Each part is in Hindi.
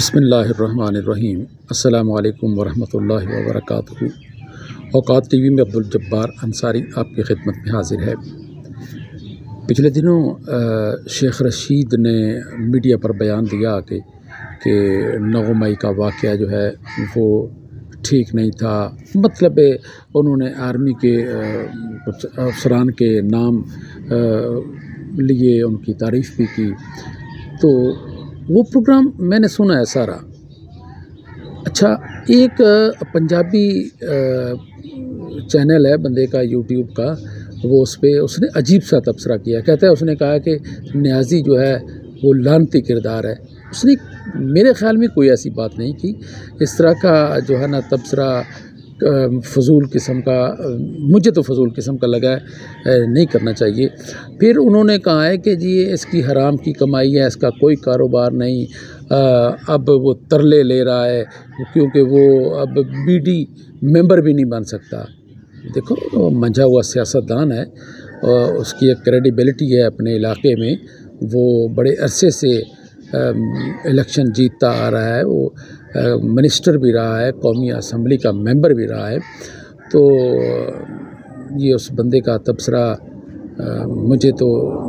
बिस्मिल्लाहिर्रहमानिर्रहीम। अस्सलामु अलैकुम वरहमतुल्लाहि वबरकातुहू। औकात टीवी में अब्दुल जब्बार अंसारी आपकी खिदमत में हाजिर है। पिछले दिनों शेख रशीद ने मीडिया पर बयान दिया कि 9 मई का वाक़या जो है वो ठीक नहीं था। मतलब उन्होंने आर्मी के कुछ अफसरान के नाम लिए उनकी तारीफ़ भी की। तो वो प्रोग्राम मैंने सुना है सारा। अच्छा, एक पंजाबी चैनल है बंदे का यूट्यूब का, वो उस पे उसने अजीब सा तबसरा किया। कहता है, उसने कहा कि न्याज़ी जो है वो लानती किरदार है। उसने मेरे ख़्याल में कोई ऐसी बात नहीं की। इस तरह का जो है ना तबसरा फ़ज़ूल किस्म का, मुझे तो फ़ज़ूल किस्म का लगा है, नहीं करना चाहिए। फिर उन्होंने कहा है कि जी इसकी हराम की कमाई है, इसका कोई कारोबार नहीं। अब वो तरले ले रहा है क्योंकि वो अब बीडी मेंबर भी नहीं बन सकता। देखो, वो मंझा हुआ सियासतदान है और उसकी एक क्रेडिबिलिटी है अपने इलाके में। वो बड़े अरसे से इलेक्शन जीतता आ रहा है। वो मिनिस्टर भी रहा है, कौमी असम्बली का मेंबर भी रहा है। तो ये उस बंदे का तबसरा मुझे तो,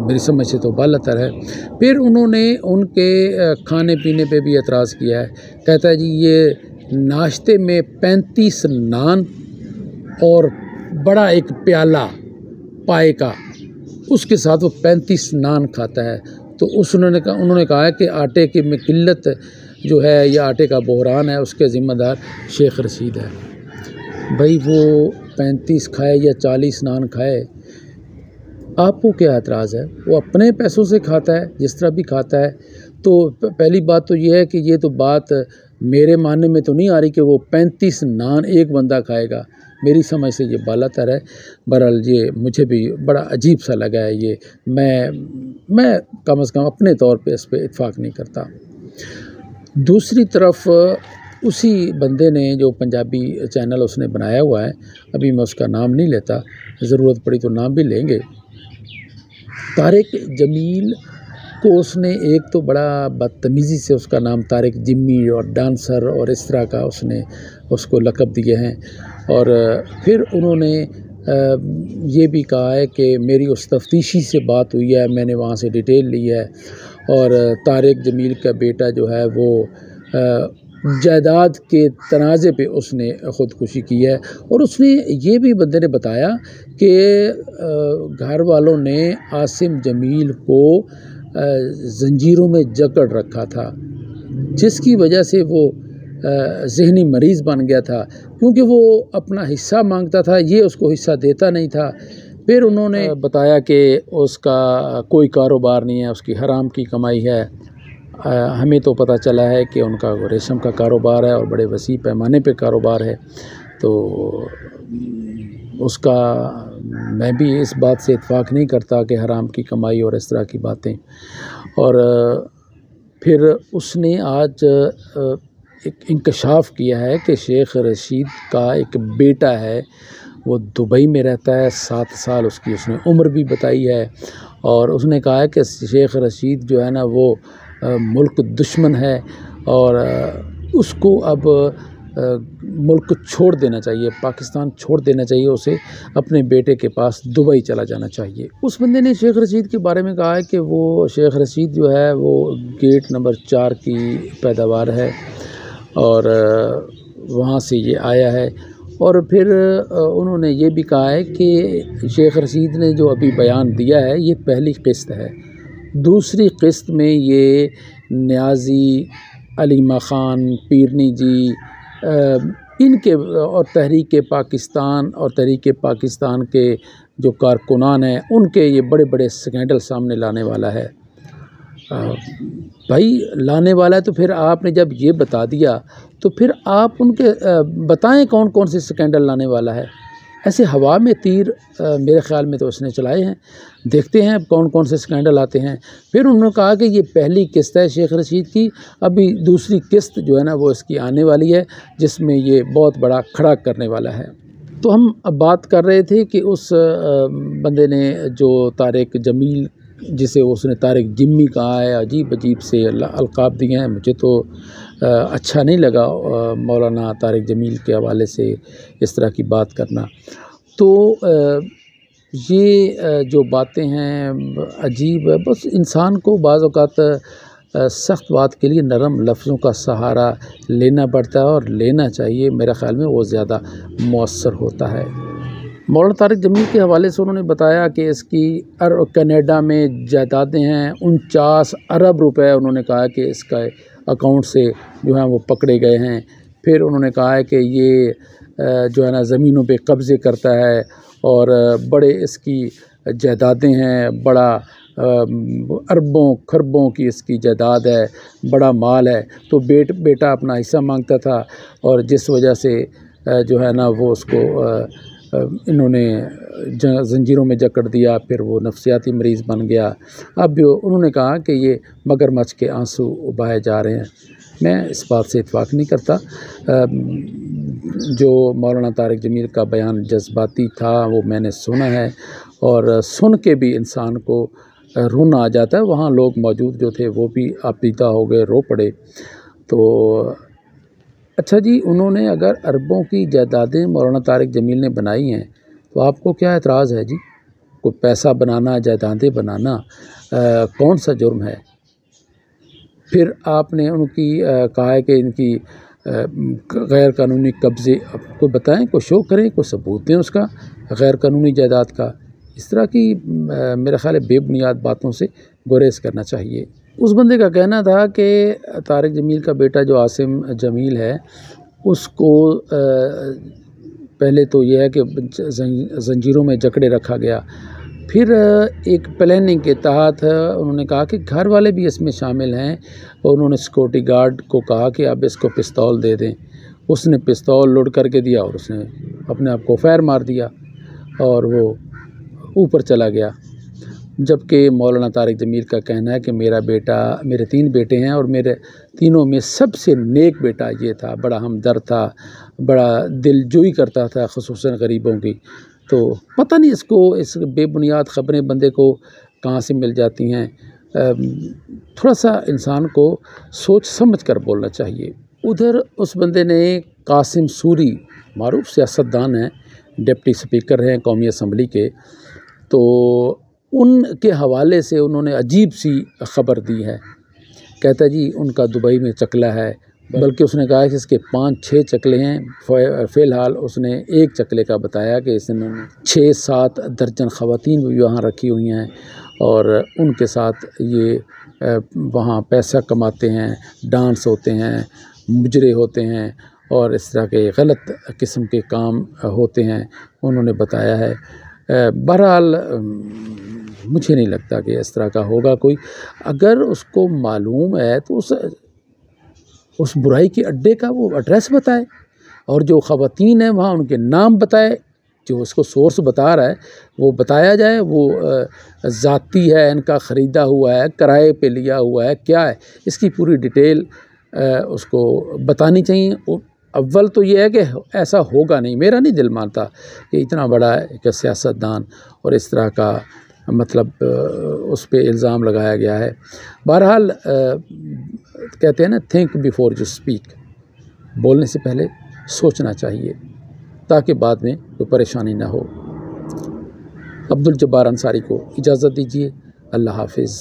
मेरी समझ से तो बालातर है। फिर उन्होंने उनके खाने पीने पे भी एतराज़ किया है। कहता है जी ये नाश्ते में 35 नान और बड़ा एक प्याला पाए का, उसके साथ वो 35 नान खाता है। तो उन्होंने कहा है कि आटे की में किल्लत जो है या आटे का बहरान है, उसके ज़िम्मेदार शेख रशीद है। भाई वो 35 खाए या 40 नान खाए, आपको क्या एतराज़ है? वो अपने पैसों से खाता है, जिस तरह भी खाता है। तो पहली बात तो ये है कि ये तो बात मेरे मानने में तो नहीं आ रही कि वो 35 नान एक बंदा खाएगा। मेरी समझ से ये बालातर है। बहरहाल ये मुझे भी बड़ा अजीब सा लगा है। ये मैं कम से कम अपने तौर पे इस पे इत्फाक नहीं करता। दूसरी तरफ उसी बंदे ने जो पंजाबी चैनल उसने बनाया हुआ है, अभी मैं उसका नाम नहीं लेता, ज़रूरत पड़ी तो नाम भी लेंगे। तारिक जमील को उसने एक तो बड़ा बदतमीज़ी से उसका नाम तारिक जिम्मी और डांसर और इस तरह का उसने उसको लक़ब दिए हैं। और फिर उन्होंने ये भी कहा है कि मेरी उस तफ्तीशी से बात हुई है, मैंने वहाँ से डिटेल ली है। और तारिक जमील का बेटा जो है वो जायदाद के तनाज़े पे उसने ख़ुदकुशी की है। और उसने ये भी बंदे ने बताया कि घर वालों ने आसिम जमील को ज़ंजीरों में जकड़ रखा था, जिसकी वजह से वो ज़हनी मरीज़ बन गया था, क्योंकि वो अपना हिस्सा मांगता था, ये उसको हिस्सा देता नहीं था। फिर उन्होंने बताया कि उसका कोई कारोबार नहीं है, उसकी हराम की कमाई है। हमें तो पता चला है कि उनका रेशम का कारोबार है और बड़े वसी पैमाने पे कारोबार है। तो उसका मैं भी इस बात से इत्फाक नहीं करता कि हराम की कमाई और इस तरह की बातें। और फिर उसने आज एक इंकशाफ किया है कि शेख रशीद का एक बेटा है, वो दुबई में रहता है, 7 साल उसकी उसने उम्र भी बताई है। और उसने कहा है कि शेख रशीद जो है ना वो मुल्क दुश्मन है और उसको अब मुल्क छोड़ देना चाहिए, पाकिस्तान छोड़ देना चाहिए, उसे अपने बेटे के पास दुबई चला जाना चाहिए। उस बंदे ने शेख रशीद के बारे में कहा है कि वो शेख रशीद जो है वो गेट नंबर 4 की पैदावार है और वहाँ से ये आया है। और फिर उन्होंने ये भी कहा है कि शेख रशीद ने जो अभी बयान दिया है ये पहली किस्त है। दूसरी किस्त में ये न्याज़ी, अलीमा ख़ान, पीरनी जी, इनके और तहरीक पाकिस्तान के जो कारकुनान हैं, उनके ये बड़े बड़े स्कैंडल सामने लाने वाला है। भाई लाने वाला है तो फिर आपने जब ये बता दिया तो फिर आप उनके बताएं कौन कौन से स्कैंडल लाने वाला है। ऐसे हवा में तीर मेरे ख़्याल में तो उसने चलाए हैं। देखते हैं अब कौन कौन से स्कैंडल आते हैं। फिर उन्होंने कहा कि ये पहली किस्त है शेख रशीद की, अभी दूसरी किस्त जो है ना वो इसकी आने वाली है, जिसमें ये बहुत बड़ा खड़ा करने वाला है। तो हम अब बात कर रहे थे कि उस बंदे ने जो तारिक जमील जिसे उसने तारिक जिम्मी कहा है, अजीब अजीब से अलक़ाब दिए हैं। मुझे तो अच्छा नहीं लगा मौलाना तारिक जमील के हवाले से इस तरह की बात करना। तो ये जो बातें हैं अजीब है। बस इंसान को बाज़ औक़ात सख्त बात के लिए नरम लफ्ज़ों का सहारा लेना पड़ता है और लेना चाहिए। मेरे ख़्याल में वो ज़्यादा मौसर होता है। मौलाना तारिक जमील के हवाले से उन्होंने बताया कि इसकी कनाडा में जायदादें हैं 49 अरब रुपए। उन्होंने कहा कि इसका अकाउंट से जो है वो पकड़े गए हैं। फिर उन्होंने कहा है कि ये जो है ना ज़मीनों पे कब्ज़े करता है और बड़े इसकी जायदादें हैं, बड़ा अरबों खरबों की इसकी जायदाद है, बड़ा माल है। तो बेटा अपना हिस्सा मांगता था और जिस वजह से जो है ना वो उसको इन्होंने ज़ंजीरों में जकड़ दिया। फिर वो नफ्सियाती मरीज़ बन गया। अब उन्होंने कहा कि ये मगरमच्छ के आंसू बहाए जा रहे हैं। मैं इस बात से इत्फाक नहीं करता। जो मौलाना तारिक जमील का बयान जज्बाती था वो मैंने सुना है और सुन के भी इंसान को रोना आ जाता है। वहाँ लोग मौजूद जो थे वो भी आपीदा हो गए, रो पड़े। तो अच्छा जी, उन्होंने अगर अरबों की जायदादें मौलाना तारिक जमील ने बनाई हैं तो आपको क्या एतराज़ है जी? कोई पैसा बनाना, जायदादें बनाना कौन सा जुर्म है? फिर आपने उनकी कहा है कि इनकी गैर कानूनी कब्ज़े, कोई बताएं, कोई शो करें, कोई सबूत दें उसका गैर कानूनी जायदाद का। इस तरह की मेरा ख़्याल है बेबुनियाद बातों से गुरेज करना चाहिए। उस बंदे का कहना था कि तारिक जमील का बेटा जो आसिम जमील है उसको पहले तो यह है कि ज़ंजीरों में जकड़े रखा गया। फिर एक प्लानिंग के तहत उन्होंने कहा कि घर वाले भी इसमें शामिल हैं और उन्होंने सिक्योरिटी गार्ड को कहा कि अब इसको पिस्तौल दे दें। उसने पिस्तौल लोड करके दिया और उसने अपने आप को फायर मार दिया और वो ऊपर चला गया। जबकि मौलाना तारिक जमील का कहना है कि मेरे 3 बेटे हैं और मेरे तीनों में सबसे नेक बेटा ये था, बड़ा हमदर्द था, बड़ा दिलजोई करता था ख़ुसूसन गरीबों की। तो पता नहीं इस बेबुनियाद ख़बरें बंदे को कहाँ से मिल जाती हैं। थोड़ा सा इंसान को सोच समझ कर बोलना चाहिए। उधर उस बंदे ने कासिम सूरी, मारूफ सियासतदान हैं, डिप्टी स्पीकर हैं कौमी असम्बली के, तो उनके हवाले से उन्होंने अजीब सी ख़बर दी है। कहता जी उनका दुबई में चकला है, बल्कि उसने कहा कि इसके 5-6 चकले हैं। फ़िलहाल उसने एक चकले का बताया कि इसने 6-7 दर्जन ख़वातीन भी वहाँ रखी हुई हैं और उनके साथ ये वहाँ पैसा कमाते हैं, डांस होते हैं, मुजरे होते हैं और इस तरह के गलत किस्म के काम होते हैं, उन्होंने बताया है। बहरहाल मुझे नहीं लगता कि इस तरह का होगा कोई। अगर उसको मालूम है तो उस बुराई के अड्डे का वो एड्रेस बताए और जो ख़वातीन हैं वहाँ उनके नाम बताए। जो उसको सोर्स बता रहा है वो बताया जाए, वो ज़ाती है, इनका ख़रीदा हुआ है, किराए पे लिया हुआ है, क्या है, इसकी पूरी डिटेल उसको बतानी चाहिए। अव्वल तो ये है कि ऐसा होगा नहीं, मेरा नहीं दिल मानता कि इतना बड़ा एक सियासतदान और इस तरह का मतलब उस पे इल्ज़ाम लगाया गया है। बहरहाल कहते हैं ना, थिंक बिफोर यू स्पीक, बोलने से पहले सोचना चाहिए ताकि बाद में कोई परेशानी ना हो। अब्दुल जब्बार अंसारी को इजाज़त दीजिए। अल्लाह हाफिज़।